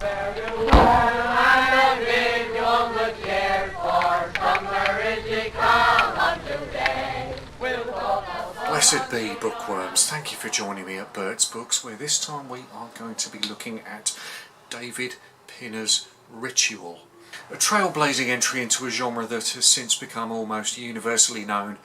Blessed be bookworms, thank you for joining me at Bert's Books, where this time we are going to be looking at David Pinner's Ritual, a trailblazing entry into a genre that has since become almost universally known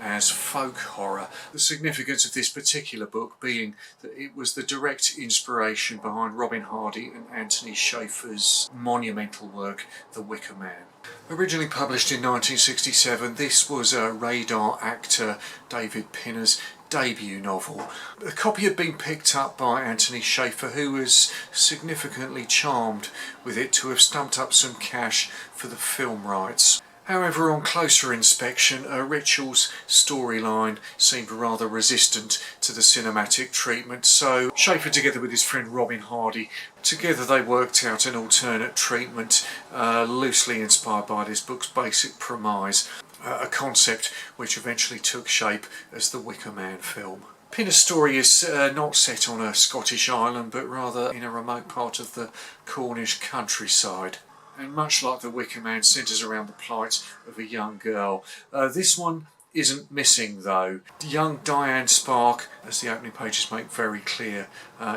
as folk horror. The significance of this particular book being that it was the direct inspiration behind Robin Hardy and Anthony Shaffer's monumental work, The Wicker Man. Originally published in 1967, this was radar actor David Pinner's debut novel. A copy had been picked up by Anthony Shaffer, who was significantly charmed with it to have stumped up some cash for the film rights. However, on closer inspection, Ritual's storyline seemed rather resistant to the cinematic treatment, so Shaffer, together with his friend Robin Hardy, together they worked out an alternate treatment loosely inspired by this book's basic premise, a concept which eventually took shape as the Wicker Man film. Pinner's story is not set on a Scottish island, but rather in a remote part of the Cornish countryside. And much like The Wicker Man, centres around the plight of a young girl. This one isn't missing though. Young Diane Spark, as the opening pages make very clear,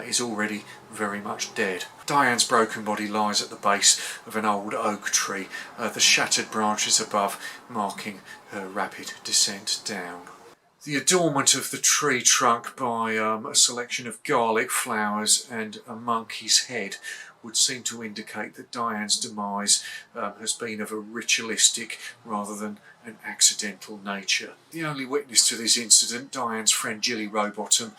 is already very much dead. Diane's broken body lies at the base of an old oak tree, the shattered branches above marking her rapid descent down. The adornment of the tree trunk by a selection of garlic flowers and a monkey's head would seem to indicate that Diane's demise has been of a ritualistic rather than an accidental nature. The only witness to this incident, Diane's friend Jilly Rowbottom,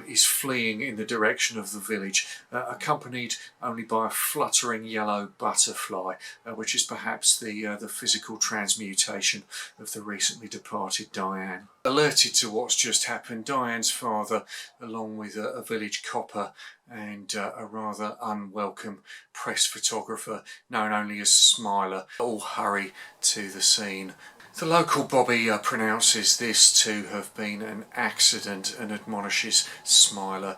is fleeing in the direction of the village, accompanied only by a fluttering yellow butterfly, which is perhaps the physical transmutation of the recently departed Diane. Alerted to what's just happened, Diane's father, along with a village copper and a rather unwelcome press photographer known only as Smiler, all hurry to the scene. The local Bobby pronounces this to have been an accident and admonishes Smiler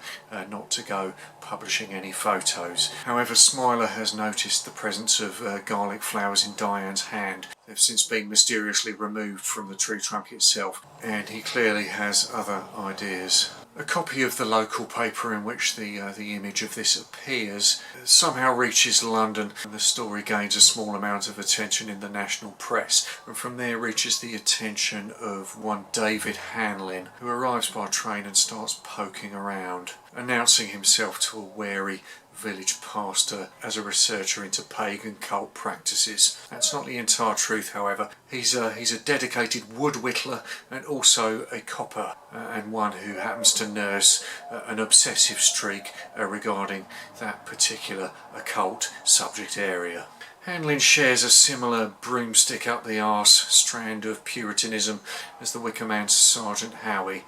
not to go publishing any photos. However, Smiler has noticed the presence of garlic flowers in Diane's hand. They've since been mysteriously removed from the tree trunk itself, and he clearly has other ideas. A copy of the local paper in which the image of this appears somehow reaches London, and the story gains a small amount of attention in the national press, and from there reaches the attention of one David Hanlin, who arrives by train and starts poking around, announcing himself to a wary village pastor as a researcher into pagan cult practices. That's not the entire truth, however. He's a dedicated wood whittler and also a copper, and one who happens to nurse an obsessive streak regarding that particular occult subject area. Hanlin shares a similar broomstick up the arse strand of Puritanism as the Wicker Man's Sergeant Howie,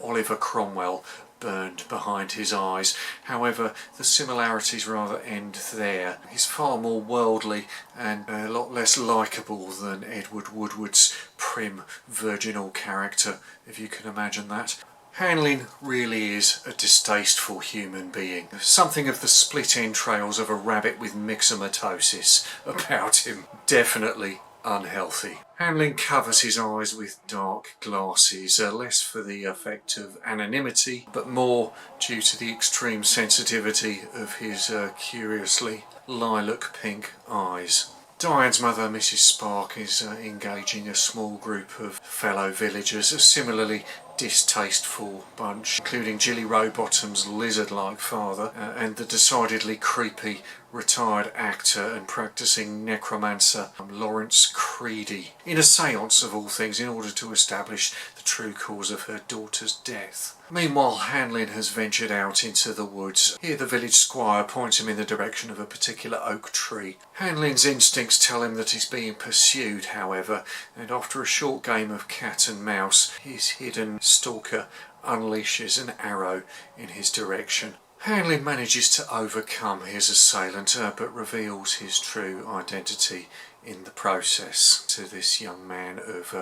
Oliver Cromwell, burned behind his eyes. However, the similarities rather end there. He's far more worldly and a lot less likeable than Edward Woodward's prim, virginal character, if you can imagine that. Hanlin really is a distasteful human being. Something of the split entrails of a rabbit with myxomatosis about him. Definitely unhealthy. Hanlin covers his eyes with dark glasses, less for the effect of anonymity, but more due to the extreme sensitivity of his curiously lilac pink eyes. Diane's mother, Mrs. Spark, is engaging a small group of fellow villagers, a similarly distasteful bunch, including Jilly Rowbottom's lizard-like father and the decidedly creepy retired actor and practicing necromancer Lawrence Creedy, in a séance of all things, in order to establish the true cause of her daughter's death. Meanwhile, Hanlin has ventured out into the woods. Here the village squire points him in the direction of a particular oak tree. Hanlin's instincts tell him that he's being pursued, however, and after a short game of cat and mouse, his hidden stalker unleashes an arrow in his direction. Hanlin manages to overcome his assailant, but reveals his true identity in the process to this young man of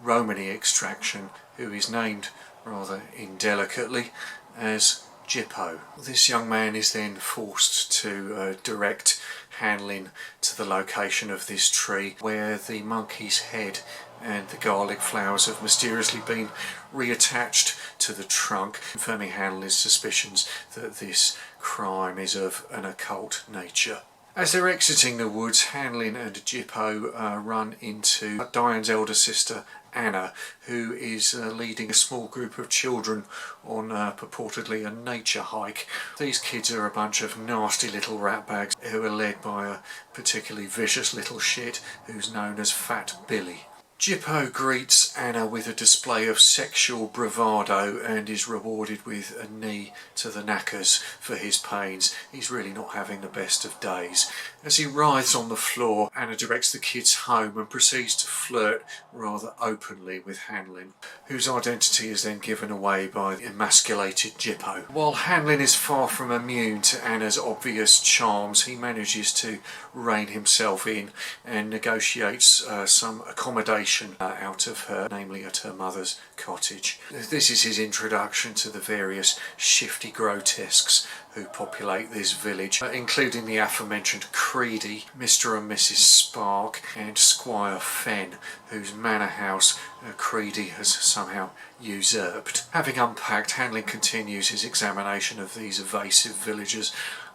Romany extraction, who is named rather indelicately as Jippo. This young man is then forced to direct Hanlin to the location of this tree where the monkey's head and the garlic flowers have mysteriously been reattached to the trunk, confirming Hanlin's suspicions that this crime is of an occult nature. As they're exiting the woods, Hanlin and Jippo run into Diane's elder sister Anna, who is leading a small group of children on purportedly a nature hike. These kids are a bunch of nasty little ratbags who are led by a particularly vicious little shit who's known as Fat Billy. Jippo greets Anna with a display of sexual bravado and is rewarded with a knee to the knackers for his pains. He's really not having the best of days. As he writhes on the floor, Anna directs the kids home and proceeds to flirt rather openly with Hanlin, whose identity is then given away by the emasculated Jippo. While Hanlin is far from immune to Anna's obvious charms, he manages to rein himself in and negotiates some accommodation out of her, namely at her mother's cottage. This is his introduction to the various shifty grotesques who populate this village, including the aforementioned Creedy, Mr. and Mrs. Spark, and Squire Fenn, whose manor house Creedy has somehow usurped. Having unpacked, Hanlin continues his examination of these evasive villagers,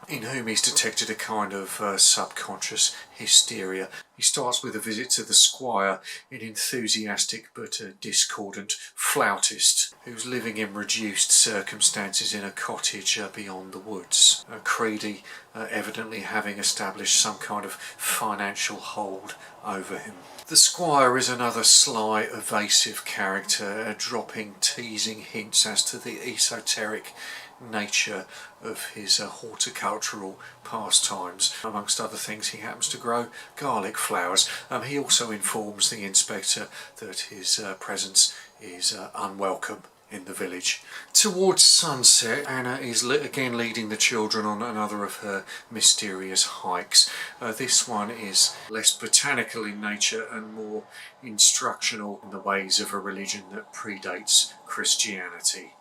in whom he's detected a kind of subconscious hysteria. He starts with a visit to the squire, an enthusiastic but discordant flautist who's living in reduced circumstances in a cottage beyond the woods. Creedy evidently having established some kind of financial hold over him. The squire is another sly, evasive character, dropping teasing hints as to the esoteric nature of his horticultural pastimes. Amongst other things, he happens to grow garlic flowers. He also informs the inspector that his presence is unwelcome in the village. Towards sunset, Anna is again leading the children on another of her mysterious hikes. This one is less botanical in nature and more instructional in the ways of a religion that predates Christianity.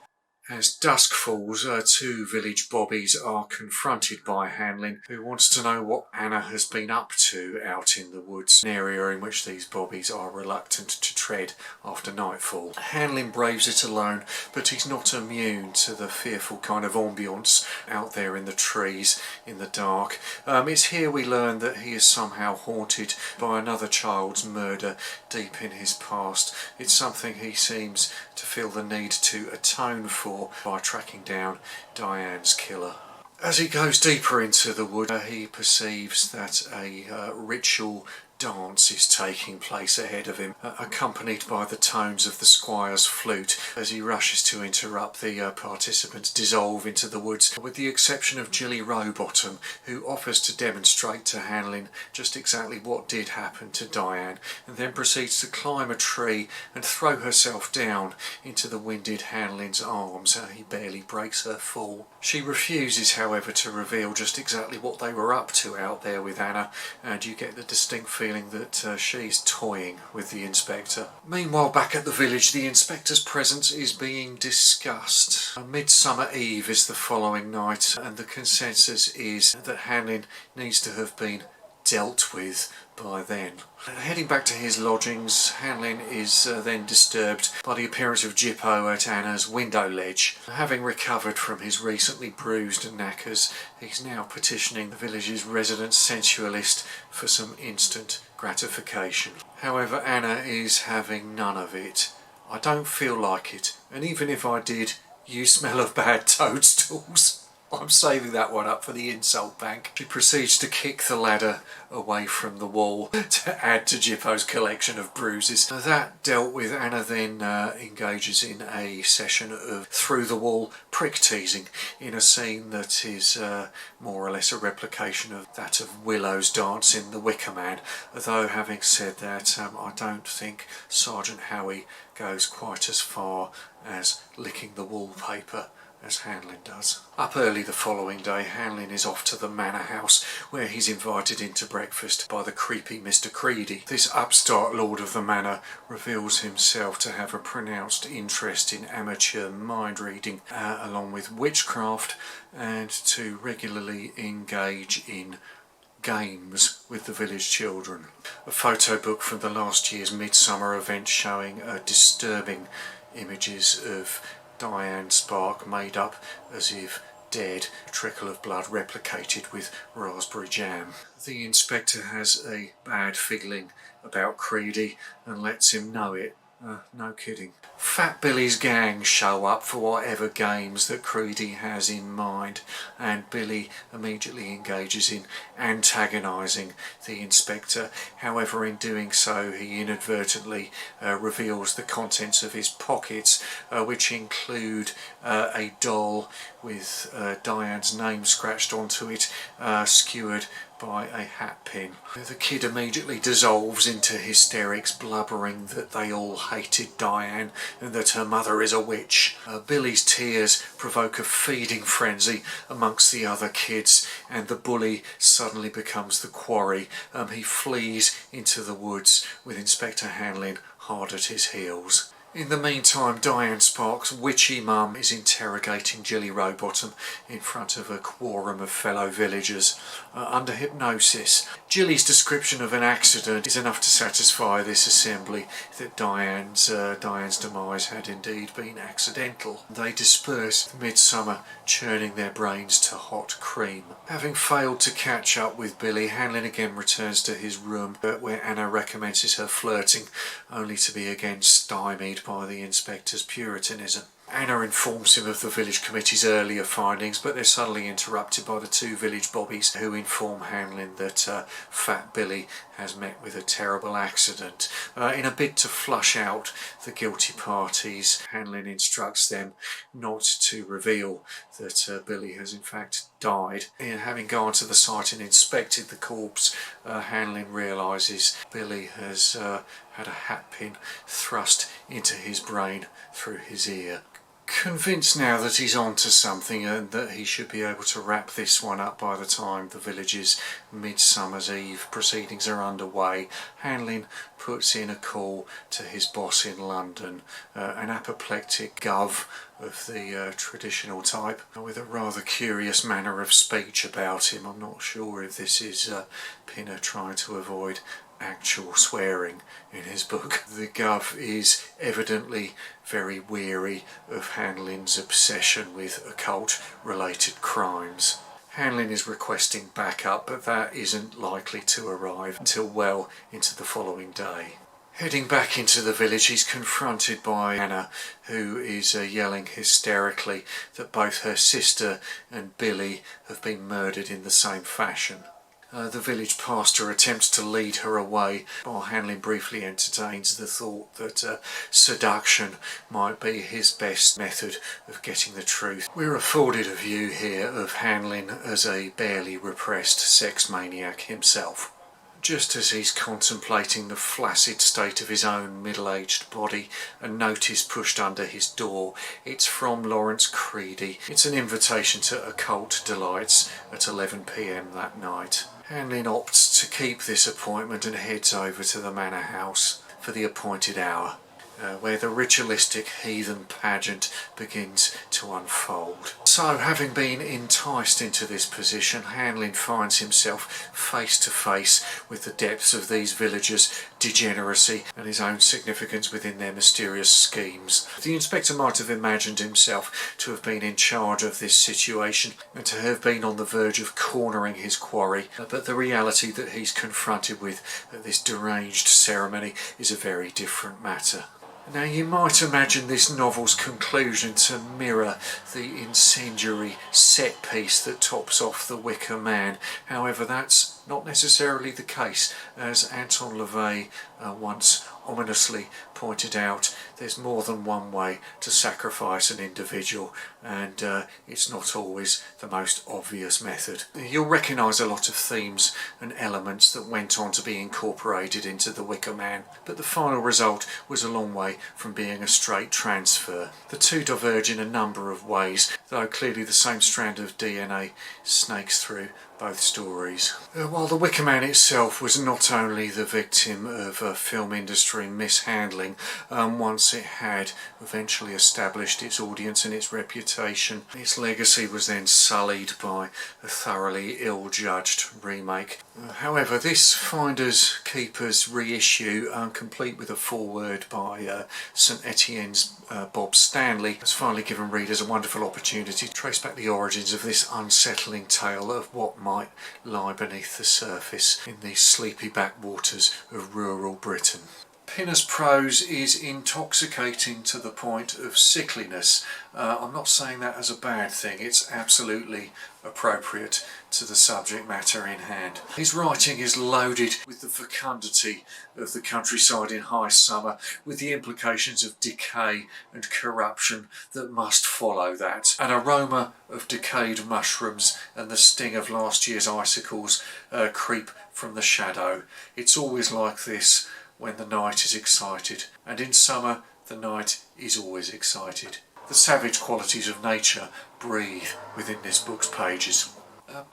As dusk falls, two village bobbies are confronted by Hanlin, who wants to know what Anna has been up to out in the woods, an area in which these bobbies are reluctant to tread after nightfall. Hanlin braves it alone, but he's not immune to the fearful kind of ambience out there in the trees, in the dark. It's here we learn that he is somehow haunted by another child's murder deep in his past. It's something he seems to feel the need to atone for by tracking down Diane's killer. As he goes deeper into the wood, he perceives that a ritual dance is taking place ahead of him, accompanied by the tones of the squire's flute. As he rushes to interrupt, the participants dissolve into the woods, with the exception of Jilly Rowbottom, who offers to demonstrate to Hanlin just exactly what did happen to Diane, and then proceeds to climb a tree and throw herself down into the winded Hanlin's arms. He barely breaks her fall. She refuses, however, to reveal just exactly what they were up to out there with Anna, and you get the distinct feeling that she's toying with the inspector. Meanwhile, back at the village, the inspector's presence is being discussed. A Midsummer Eve is the following night, and the consensus is that Hanlin needs to have been dealt with by then. Heading back to his lodgings, Hanlin is then disturbed by the appearance of Jippo at Anna's window ledge. Having recovered from his recently bruised knackers, he's now petitioning the village's resident sensualist for some instant gratification. However, Anna is having none of it. "I don't feel like it, and even if I did, you smell of bad toadstools." I'm saving that one up for the insult bank. She proceeds to kick the ladder away from the wall to add to Jippo's collection of bruises. That dealt with, Anna then engages in a session of through-the-wall prick-teasing in a scene that is more or less a replication of that of Willow's dance in The Wicker Man, though having said that, I don't think Sergeant Howie goes quite as far as licking the wallpaper as Hanlin does. Up early the following day, Hanlin is off to the manor house, where he's invited into breakfast by the creepy Mr. Creedy. This upstart lord of the manor reveals himself to have a pronounced interest in amateur mind reading, along with witchcraft, and to regularly engage in games with the village children. A photo book from the last year's midsummer event showing disturbing images of Diane Spark made up as if dead, a trickle of blood replicated with raspberry jam. The inspector has a bad feeling about Creedy and lets him know it. No kidding. Fat Billy's gang show up for whatever games that Creedy has in mind, and Billy immediately engages in antagonising the inspector. However, in doing so, he inadvertently reveals the contents of his pockets, which include a doll with Diane's name scratched onto it, skewered by a hat pin. The kid immediately dissolves into hysterics, blubbering that they all hated Diane and that her mother is a witch. Billy's tears provoke a feeding frenzy amongst the other kids, and the bully suddenly becomes the quarry. He flees into the woods with Inspector Hanlin hard at his heels. In the meantime, Diane Sparks' witchy mum is interrogating Jilly Rowbottom in front of a quorum of fellow villagers under hypnosis. Jilly's description of an accident is enough to satisfy this assembly that Diane's demise had indeed been accidental. They disperse midsummer, churning their brains to hot cream. Having failed to catch up with Billy, Hanlin again returns to his room, where Anna recommences her flirting, only to be again stymied by the inspector's puritanism. Anna informs him of the village committee's earlier findings, but they're suddenly interrupted by the two village bobbies, who inform Hanlin that Fat Billy has met with a terrible accident. In a bid to flush out the guilty parties, Hanlin instructs them not to reveal that Billy has in fact died. Having gone to the site and inspected the corpse, Hanlin realises Billy has had a hat pin thrust into his brain through his ear. Convinced now that he's on to something and that he should be able to wrap this one up by the time the village's Midsummer's Eve proceedings are underway, Hanlin puts in a call to his boss in London, an apoplectic gov of the traditional type, with a rather curious manner of speech about him. I'm not sure if this is Pinner trying to avoid actual swearing in his book. The gov is evidently very weary of Hanlin's obsession with occult-related crimes. Hanlin is requesting backup, but that isn't likely to arrive until well into the following day. Heading back into the village, he's confronted by Anna, who is yelling hysterically that both her sister and Billy have been murdered in the same fashion. The village pastor attempts to lead her away, while Hanlin briefly entertains the thought that seduction might be his best method of getting the truth. We're afforded a view here of Hanlin as a barely repressed sex maniac himself. Just as he's contemplating the flaccid state of his own middle-aged body, a note is pushed under his door. It's from Lawrence Creedy. It's an invitation to occult delights at 11 p.m. that night. Hanlin opts to keep this appointment and heads over to the manor house for the appointed hour, where the ritualistic heathen pageant begins to unfold. So, having been enticed into this position, Hanlin finds himself face to face with the depths of these villagers' degeneracy and his own significance within their mysterious schemes. The inspector might have imagined himself to have been in charge of this situation and to have been on the verge of cornering his quarry, but the reality that he's confronted with at this deranged ceremony is a very different matter. Now, you might imagine this novel's conclusion to mirror the incendiary set piece that tops off the Wicker Man. However, that's that's not necessarily the case. As Anton LaVey once ominously pointed out, there's more than one way to sacrifice an individual, and it's not always the most obvious method. You'll recognise a lot of themes and elements that went on to be incorporated into the Wicker Man, but the final result was a long way from being a straight transfer. The two diverge in a number of ways, though clearly the same strand of DNA snakes through both stories. While the Wicker Man itself was not only the victim of film industry mishandling, once it had eventually established its audience and its reputation, its legacy was then sullied by a thoroughly ill-judged remake. However, this Finders Keepers reissue, complete with a foreword by St Etienne's Bob Stanley, has finally given readers a wonderful opportunity to trace back the origins of this unsettling tale of what might lie beneath the surface in the sleepy backwaters of rural Britain. Pinner's prose is intoxicating to the point of sickliness. I'm not saying that as a bad thing, it's absolutely appropriate to the subject matter in hand. His writing is loaded with the fecundity of the countryside in high summer, with the implications of decay and corruption that must follow that. An aroma of decayed mushrooms and the sting of last year's icicles creep from the shadow. It's always like this when the night is excited, and in summer the night is always excited. The savage qualities of nature breathe within this book's pages.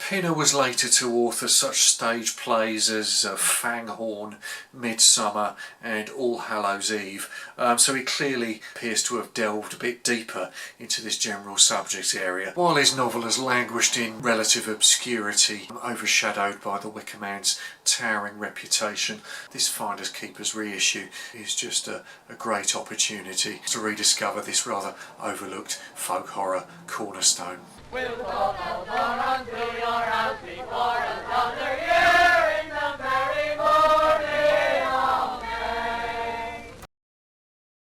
Pinner was later to author such stage plays as Fanghorn, Midsummer and All Hallows Eve, so he clearly appears to have delved a bit deeper into this general subject area. While his novel has languished in relative obscurity, overshadowed by the Wicker Man's towering reputation, this Finders Keepers reissue is just a great opportunity to rediscover this rather overlooked folk horror cornerstone. We'll